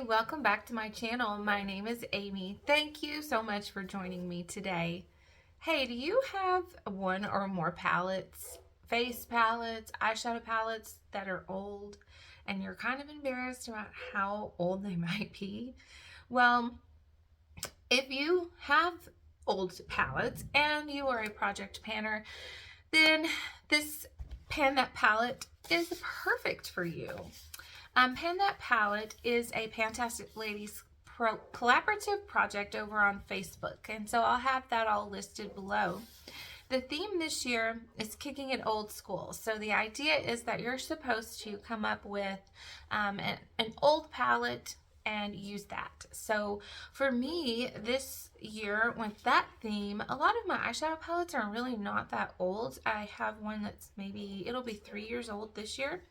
welcome back to my channel. My name is Amy. Thank you so much for joining me today. Hey, do you have one or more palettes, face palettes, eyeshadow palettes that are old and you're kind of embarrassed about how old they might be? Well, if you have old palettes and you are a project panner, then this Pan That palette is perfect for you. Pan That palette is a Fantastic Ladies collaborative project over on Facebook, and so I'll have that all listed below. The theme this year is kicking it old school. So the idea is that you're supposed to come up with an old palette and use that. So for me this year with that theme, a lot of my eyeshadow palettes are really not that old. I have one that's it'll be 3 years old this year.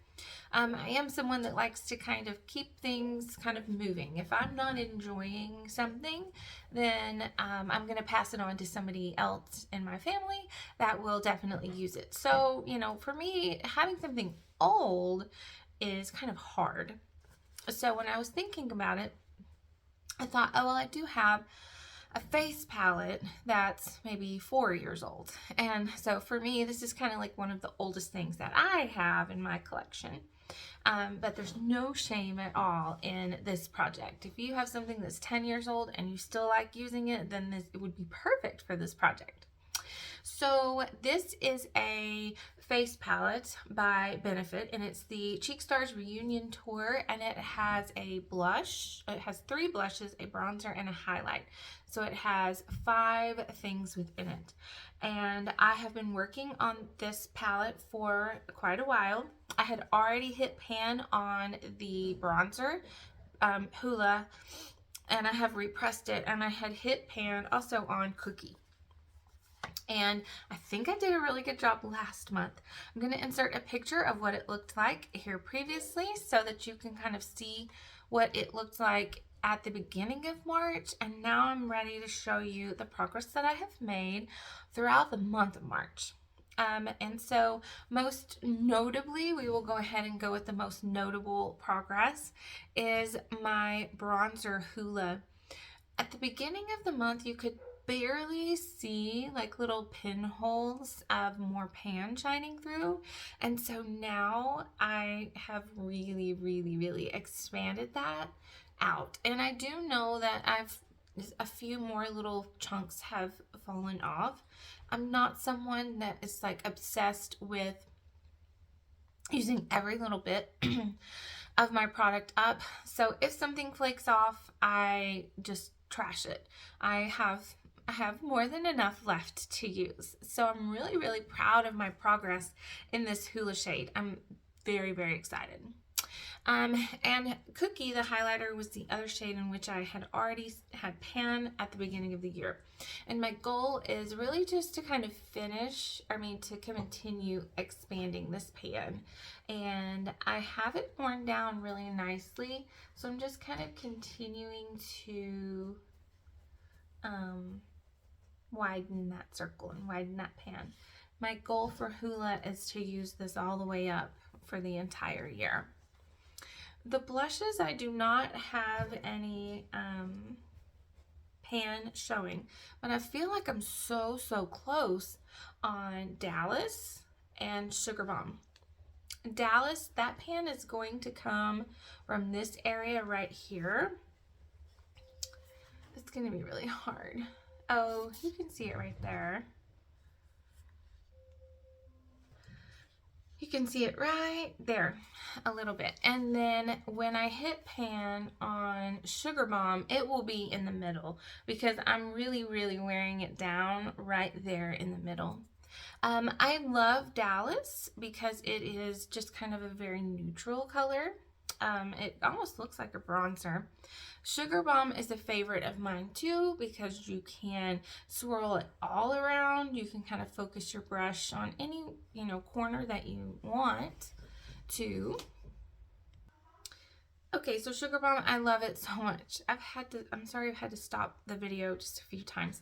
I am someone that likes to kind of keep things kind of moving. If I'm not enjoying something, then I'm going to pass it on to somebody else in my family that will definitely use it. So, for me, having something old is kind of hard. So when I was thinking about it, I thought, oh, well, I do have a face palette that's maybe 4 years old. And so for me, this is kind of like one of the oldest things that I have in my collection. But there's no shame at all in this project. If you have something that's 10 years old and you still like using it, then it would be perfect for this project. So this is a face palette by Benefit, and it's the Cheek Stars Reunion Tour, and it has a blush. It has 3 blushes, a bronzer, and a highlight. So it has 5 things within it. And I have been working on this palette for quite a while. I had already hit pan on the bronzer, Hoola, and I have repressed it, and I had hit pan also on Cookie. And I think I did a really good job last month. I'm going to insert a picture of what it looked like here previously so that you can kind of see what it looked like at the beginning of March. And now I'm ready to show you the progress that I have made throughout the month of March. And so most notably, we will go ahead and go with the most notable progress is my bronzer Hoola. At the beginning of the month, you could barely see like little pinholes of more pan shining through, and so now I have really expanded that out, and I do know that a few more little chunks have fallen off. I'm not someone that is like obsessed with using every little bit of my product up, so if something flakes off, I just trash it. I have more than enough left to use. So I'm really proud of my progress in this Hoola shade. I'm very excited. And Cookie, the highlighter, was the other shade in which I had already had pan at the beginning of the year. And my goal is really just to kind of to continue expanding this pan. And I have it worn down really nicely. So I'm just kind of continuing to widen that circle and widen that pan. My goal for Hoola is to use this all the way up for the entire year. The blushes, I do not have any pan showing, but I feel like I'm so close on Dallas and Sugar Bomb. Dallas, that pan is going to come from this area right here. It's going to be really hard. Oh, you can see it right there. You can see it right there a little bit. And then when I hit pan on Sugar Bomb, it will be in the middle because I'm really wearing it down right there in the middle. I love Dallas because it is just kind of a very neutral color. It almost looks like a bronzer. Sugar Bomb is a favorite of mine too because you can swirl it all around. You can kind of focus your brush on any, corner that you want to. Okay, so Sugar Bomb, I love it so much. I'm sorry I've had to stop the video just a few times.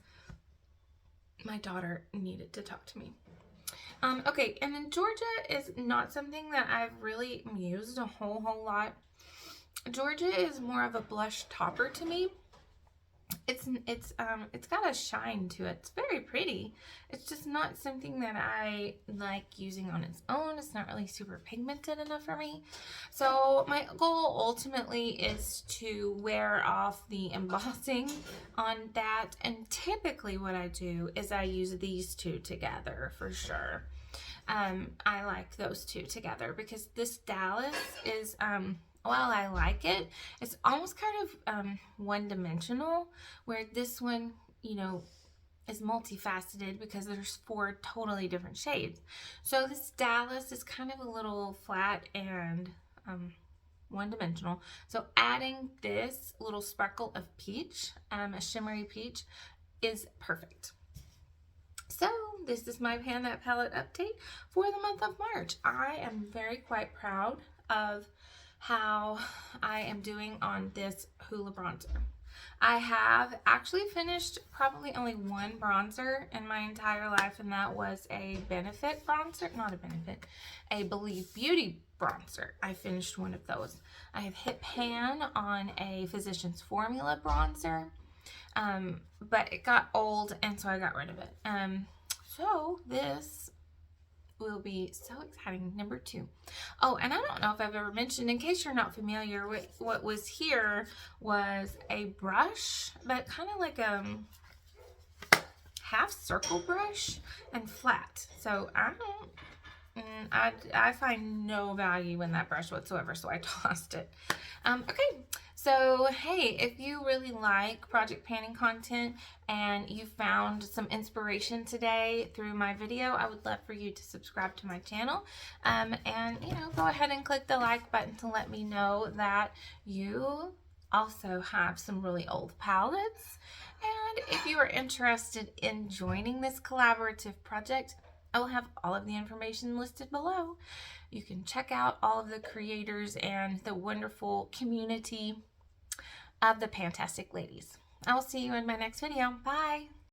My daughter needed to talk to me. Okay, and then Georgia is not something that I've really used a whole lot. Georgia is more of a blush topper to me. It's got a shine to it. It's very pretty. It's just not something that I like using on its own. It's not really super pigmented enough for me. So my goal ultimately is to wear off the embossing on that. And typically what I do is I use these two together for sure. I like those two together because this Dallas is while I like it, it's almost kind of one-dimensional, where this one, you know, is multifaceted because there's 4 totally different shades. So this Dallas is kind of a little flat and one-dimensional. So adding this little sparkle of peach, a shimmery peach, is perfect. So this is my Pan That Palette update for the month of March. I am quite proud of how I am doing on this Hoola bronzer. I have actually finished probably only one bronzer in my entire life, and that was a Benefit bronzer, not a Benefit, a Believe Beauty bronzer. I finished one of those. I have hit pan on a Physicians Formula bronzer, but it got old, and so I got rid of it. So this will be so exciting. Number 2. Oh, and I don't know if I've ever mentioned, in case you're not familiar with what was here, was a brush, but kind of like a half circle brush and flat. So I find no value in that brush whatsoever, so I tossed it. Okay, so hey, if you really like project panning content and you found some inspiration today through my video, I would love for you to subscribe to my channel, and go ahead and click the like button to let me know that you also have some really old palettes. And if you are interested in joining this collaborative project, I will have all of the information listed below. You can check out all of the creators and the wonderful community of the Fantastic Ladies. I will see you in my next video. Bye!